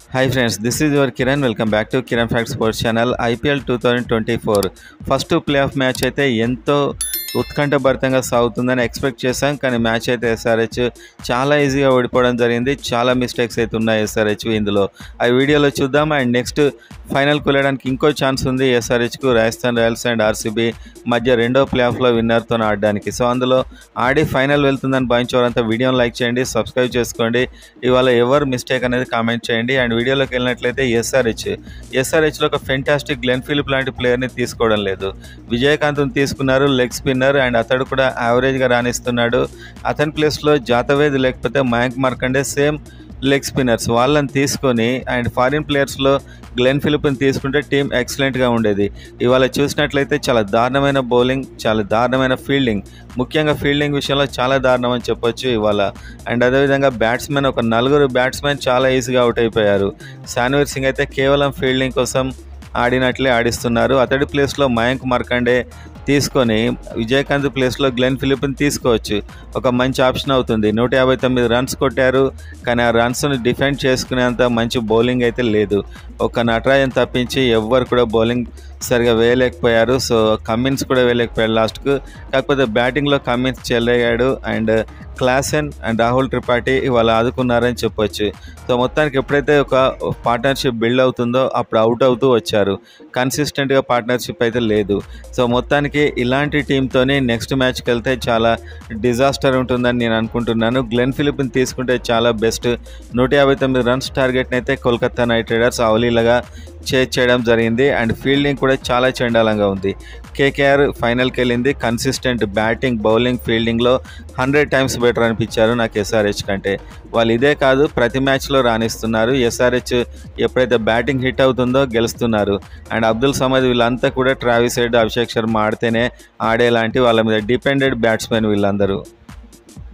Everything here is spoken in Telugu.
Hi friends, this is your Kiran. Welcome back to Kiran Facts Sports channel. IPL 2024 first play of match అయితే ఎంతో ఉత్కంఠభరితంగా సాగుతుందని ఎక్స్పెక్ట్ చేశాం. కానీ మ్యాచ్ అయితే ఎస్ఆర్హెచ్ చాలా ఈజీగా ఓడిపోవడం జరిగింది. చాలా మిస్టేక్స్ అయితే ఉన్నాయి ఎస్ఆర్హెచ్ ఇందులో. ఆ వీడియోలో చూద్దాం. అండ్ నెక్స్ట్ ఫైనల్కి వెళ్ళడానికి ఇంకో ఛాన్స్ ఉంది ఎస్ఆర్హెచ్కు రాజస్థాన్ రాయల్స్ అండ్ ఆర్సీబీ మధ్య రెండో ప్లే ఆఫ్లో విన్నర్తో ఆడడానికి. సో అందులో ఆడి ఫైనల్ వెళ్తుందని భావించేవారంతా వీడియోని లైక్ చేయండి, సబ్స్క్రైబ్ చేసుకోండి. ఇవాళ ఎవరు మిస్టేక్ అనేది కామెంట్ చేయండి. అండ్ వీడియోలోకి వెళ్ళినట్లయితే ఎస్ఆర్హెచ్లో ఒక ఫెంటాస్టిక్ గ్లెన్ ఫిలిప్ లాంటి ప్లేయర్ని తీసుకోవడం లేదు. విజయకాంత్ని తీసుకున్నారు, లెగ్ స్పిన్నర్, అండ్ అతడు కూడా యావరేజ్గా రాణిస్తున్నాడు. అతని ప్లేస్లో జాతవేద్ లేకపోతే Mayank Markande same leg spinners వాళ్ళని తీసుకొని అండ్ ఫారిన్ ప్లేయర్స్లో గ్లెన్ ఫిలిప్ని తీసుకుంటే టీం ఎక్సలెంట్గా ఉండేది. ఇవాళ చూసినట్లయితే చాలా దారుణమైన బౌలింగ్, చాలా దారుణమైన ఫీల్డింగ్, ముఖ్యంగా ఫీల్డింగ్ విషయంలో చాలా దారుణం అని చెప్పొచ్చు ఇవాళ. అండ్ అదేవిధంగా బ్యాట్స్మెన్ ఒక 4 బ్యాట్స్మెన్ చాలా ఈజీగా అవుట్ అయిపోయారు. శాన్వీర్ సింగ్ అయితే కేవలం ఫీల్డింగ్ కోసం ఆడినట్లే ఆడిస్తున్నారు. అతడి ప్లేస్లో మయాంక్ మార్కండే తీసుకొని విజయకాంత్ ప్లేస్లో గ్లెన్ ఫిలిప్ని తీసుకోవచ్చు. ఒక మంచి ఆప్షన్ అవుతుంది. 159 రన్స్ కొట్టారు, కానీ ఆ రన్స్ని డిఫెండ్ చేసుకునేంత మంచి బౌలింగ్ అయితే లేదు. ఒక నటరాజన్ తప్పించి ఎవ్వరు కూడా బౌలింగ్ సరిగా వేయలేకపోయారు. సో కమిన్స్ కూడా వేయలేకపోయాడు లాస్ట్కు. కాకపోతే బ్యాటింగ్లో కమిన్స్ చెల్లయ్యాడు and Klaasen and Rahul Tripathi ఇవాళ ఆదుకున్నారని చెప్పొచ్చు. సో మొత్తానికి ఎప్పుడైతే ఒక పార్ట్నర్షిప్ బిల్డ్ అవుతుందో అప్పుడు అవుట్ అవుతూ వచ్చారు. కన్సిస్టెంట్గా పార్ట్నర్షిప్ అయితే లేదు. సో మొత్తానికి ఇలాంటి టీంతోనే నెక్స్ట్ మ్యాచ్కి వెళ్తే చాలా డిజాస్టర్ ఉంటుందని నేను అనుకుంటున్నాను. గ్లెన్ ఫిలిప్ని తీసుకుంటే చాలా బెస్ట్. 159 రన్స్ టార్గెట్ని అయితే కోల్కతా నైట్ రైడర్స్ అవలీలగా చేయడం జరిగింది. అండ్ ఫీల్డింగ్ కూడా చాలా చండాలంగా ఉంది. కేకేఆర్ ఫైనల్కి వెళ్ళింది. కన్సిస్టెంట్ బ్యాటింగ్, బౌలింగ్, ఫీల్డింగ్లో 100 టైమ్స్ బెటర్ అనిపించారు నాకు ఎస్ఆర్హెచ్ కంటే. వాళ్ళు ఇదే కాదు ప్రతి మ్యాచ్లో రాణిస్తున్నారు. ఎస్ఆర్హెచ్ ఎప్పుడైతే బ్యాటింగ్ హిట్ అవుతుందో గెలుస్తున్నారు. అండ్ అబ్దుల్ సమద్ వీళ్ళంతా కూడా ట్రావిస్ హెడ్, అభిషేక్ శర్మ ఆడితేనే ఆడేలాంటి వాళ్ళ మీద డిపెండెడ్ బ్యాట్స్మెన్ వీళ్ళందరూ.